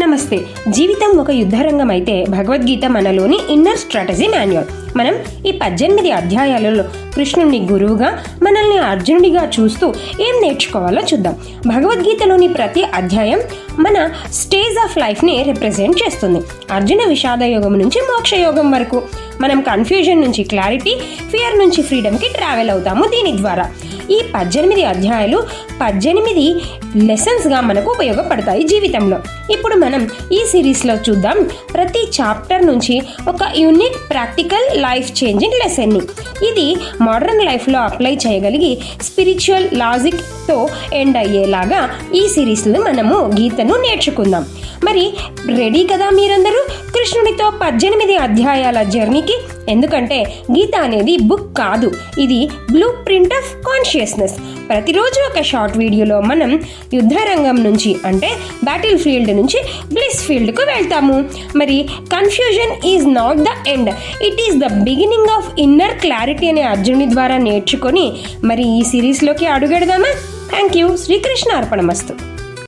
నమస్తే. జీవితం ఒక యుద్ధరంగం అయితే భగవద్గీత మనలోని ఇన్నర్ స్ట్రాటజీ మాన్యువల్. మనం ఈ 18 అధ్యాయాలలో కృష్ణుని గురువుగా, మనల్ని అర్జునుడిగా చూస్తూ ఏం నేర్చుకోవాలో చూద్దాం. భగవద్గీతలోని ప్రతి అధ్యాయం మన స్టేజ్ ఆఫ్ లైఫ్ని రిప్రజెంట్ చేస్తుంది. అర్జున విషాద యోగం నుంచి మోక్షయోగం వరకు మనం కన్ఫ్యూజన్ నుంచి క్లారిటీ, ఫియర్ నుంచి ఫ్రీడమ్కి ట్రావెల్ అవుతాము దీని ద్వారా. ఈ 18 అధ్యాయాలు 18 లెసన్స్గా మనకు ఉపయోగపడతాయి జీవితంలో. ఇప్పుడు మనం ఈ సిరీస్లో చూద్దాం ప్రతి చాప్టర్ నుంచి ఒక యూనిక్ ప్రాక్టికల్ లైఫ్ చేంజింగ్ లెసన్ని. ఇది మోడర్న్ లైఫ్లో అప్లై చేయగలిగి స్పిరిచువల్ లాజిక్తో ఎండ్ అయ్యేలాగా ఈ సిరీస్లో మనము గీతను నేర్చుకుందాం. మరి రెడీ కదా మీరందరూ కృష్ణుడితో 18 అధ్యాయాల జర్నీకి? ఎందుకంటే గీత అనేది బుక్ కాదు, ఇది బ్లూ ప్రింట్ ఆఫ్ కాన్షియస్నెస్. ప్రతిరోజు ఒక షార్ట్ వీడియోలో మనం యుద్ధరంగం నుంచి అంటే బ్యాటిల్ ఫీల్డ్ నుంచి బ్లిస్ ఫీల్డ్కు వెళ్తాము. మరి confusion is not the end, it is the beginning of inner clarity అనే అర్జునుడి ద్వారా నేర్చుకొని మరి ఈ సిరీస్లోకి అడుగెడదామా? Thank you. శ్రీకృష్ణ అర్పణమస్తు.